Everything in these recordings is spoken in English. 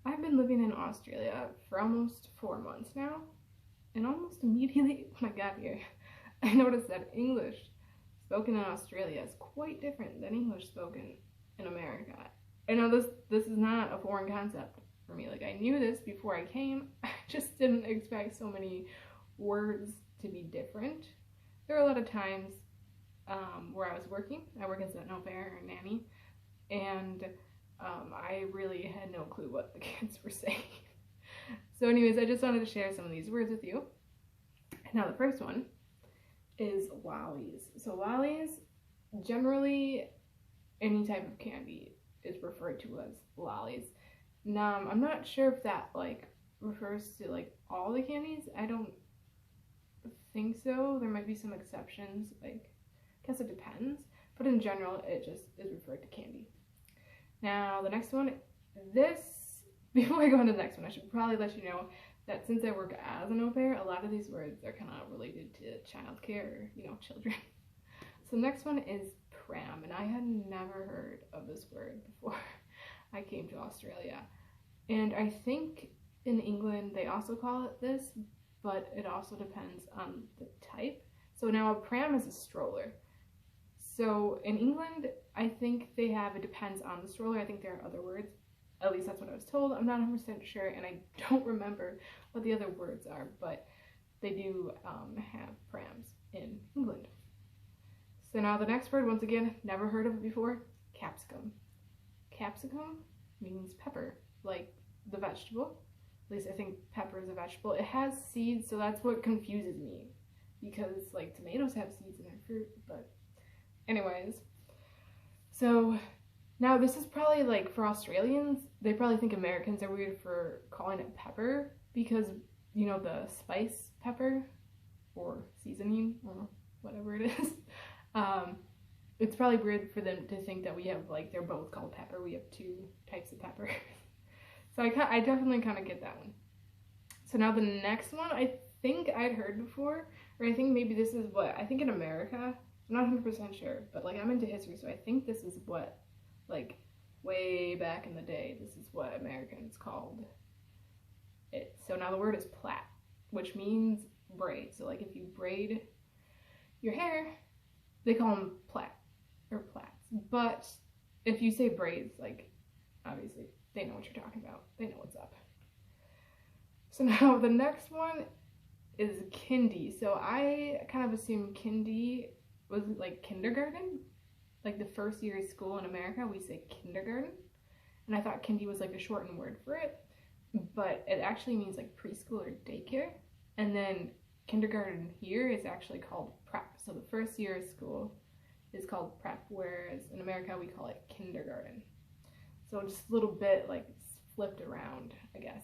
I've been living in Australia for almost 4 months now, and almost immediately when I got here, I noticed that English spoken in Australia is quite different than English spoken in America. I know this is not a foreign concept for me. Like, I knew this before I came. I just didn't expect so many words to be different. There were a lot of times where I was working. I work as an au pair or nanny, and I really had no clue what the kids were saying. So anyways, I just wanted to share some of these words with you. Now the first one is lollies. So lollies, generally any type of candy is referred to as lollies. Now I'm not sure if that like refers to like all the candies. I don't think so. There might be some exceptions, like I guess it depends, but in general it just is referred to candy. Now the next one, before I go on to the next one, I should probably let you know that since I work as an au pair, a lot of these words are kind of related to childcare or, children. So the next one is Pram, and I had never heard of this word before I came to Australia. And I think in England they also call it this, but it also depends on the type. So now a pram is a stroller. So in England, I think they have, it depends on the stroller. I think there are other words. At least that's what I was told. I'm not 100% sure, and I don't remember what the other words are, but they do have prams in England. So now the next word, once again, never heard of it before, capsicum. Capsicum means pepper, like the vegetable. At least I think pepper is a vegetable. It has seeds, so that's what confuses me, because like tomatoes have seeds in their fruit, but anyways. So now this is probably like for Australians, they probably think Americans are weird for calling it pepper because, the spice pepper or seasoning or whatever it is. It's probably weird for them to think that we have like, they're both called pepper. We have two types of pepper. So I definitely kind of get that one. So now the next one, I think I'd heard before, or I think maybe this is what, I think in America, I'm not 100% sure, but like I'm into history, so I think this is what, like way back in the day, this is what Americans called it. So now the word is plait, which means braid. So like if you braid your hair, they call them plait or plaits. But if you say braids, like obviously they know what you're talking about. They know what's up. So now the next one is kindy. So I kind of assumed kindy was like kindergarten. Like the first year of school in America, we say kindergarten. And I thought kindy was like a shortened word for it. But it actually means like preschool or daycare. And then kindergarten here is actually called prep. So the first year of school is called prep, whereas in America we call it kindergarten. So just a little bit like flipped around, I guess.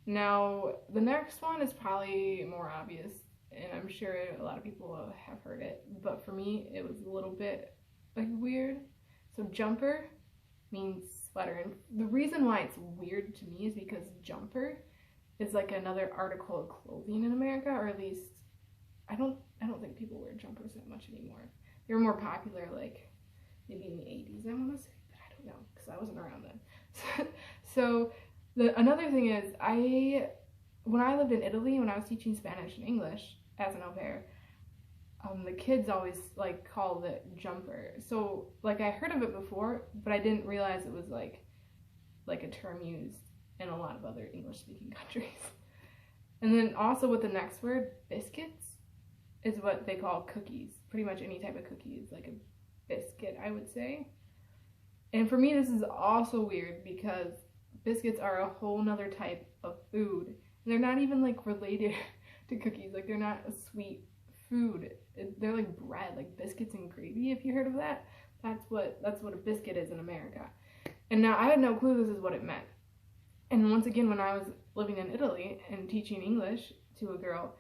Now the next one is probably more obvious, and I'm sure a lot of people have heard it, but for me it was a little bit like weird. So jumper means sweater, and the reason why it's weird to me is because jumper is like another article of clothing in America, or at least I don't think people wear jumpers that much anymore. They were more popular like maybe in the 80s, I want to say, but I don't know because I wasn't around then. So another thing is, when I lived in Italy, when I was teaching Spanish and English as an au pair, the kids always like called it jumper. So like I heard of it before, but I didn't realize it was like a term used in a lot of other English speaking countries. And then also with the next word, biscuits, is what they call cookies. Pretty much any type of cookie is like a biscuit, I would say. And for me this is also weird because biscuits are a whole nother type of food, and they're not even like related to cookies. Like they're not a sweet food. They're like bread, like biscuits and gravy, if you heard of that. That's what a biscuit is in America. And now I had no clue this is what it meant. And once again, when I was living in Italy and teaching English to a girl,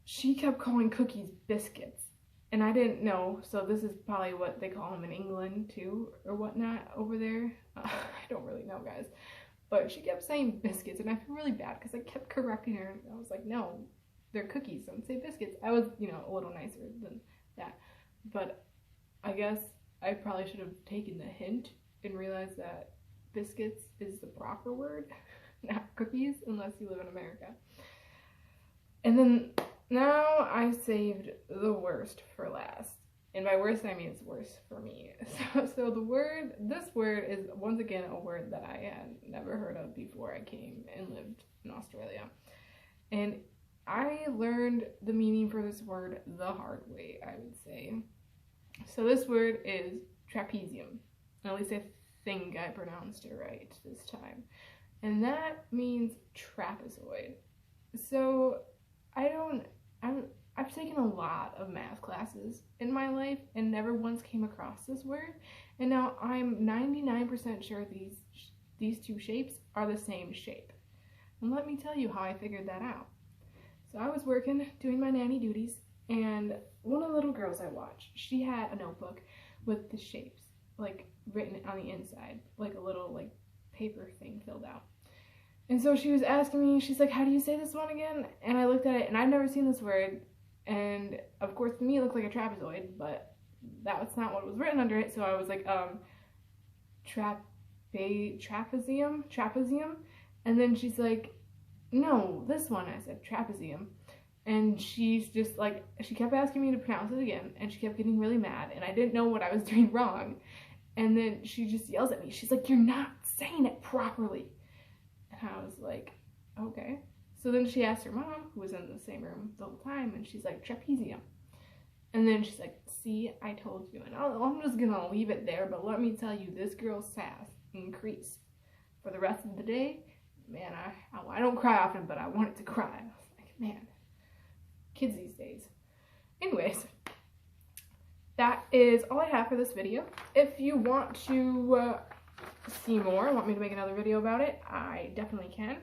she kept calling cookies biscuits, and I didn't know. So this is probably what they call them in England too, or whatnot over there. I don't really know, guys, but she kept saying biscuits, and I feel really bad because I kept correcting her. I was like, no, they're cookies, don't say biscuits. I was, a little nicer than that, but I guess I probably should have taken the hint and realized that biscuits is the proper word, not cookies, unless you live in America. And then now I saved the worst for last. And by worst, I mean it's worse for me. So this word is once again a word that I had never heard of before I came and lived in Australia. And I learned the meaning for this word the hard way, I would say. So this word is trapezium. At least I think I pronounced it right this time. And that means trapezoid. So I've taken a lot of math classes in my life and never once came across this word. And now I'm 99% sure these two shapes are the same shape. And let me tell you how I figured that out. So I was working, doing my nanny duties, and one of the little girls I watched, she had a notebook with the shapes, like, written on the inside, like a little, like, paper thing filled out. And so she was asking me, she's like, how do you say this one again? And I looked at it, and I've never seen this word, and of course to me it looked like a trapezoid, but that's not what was written under it. So I was like, trapezium. And then she's like, no, this one. I said trapezium. And she's just like, she kept asking me to pronounce it again, and she kept getting really mad, and I didn't know what I was doing wrong. And then she just yells at me. She's like, you're not saying it properly. And I was like, okay. So then she asked her mom, who was in the same room the whole time, and she's like, trapezium. And then she's like, see, I told you. And I'm just gonna leave it there, but let me tell you, this girl's sass increased for the rest of the day. Man, I don't cry often, but I wanted to cry. I was like, man, kids these days. Anyways, that is all I have for this video. If you want to see more, want me to make another video about it, I definitely can.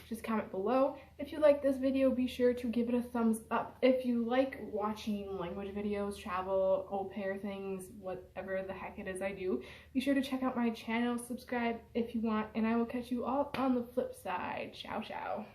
Just comment below. If you like this video, be sure to give it a thumbs up. If you like watching language videos, travel, au pair things, whatever the heck it is I do, be sure to check out my channel, subscribe if you want, and I will catch you all on the flip side. Ciao, ciao.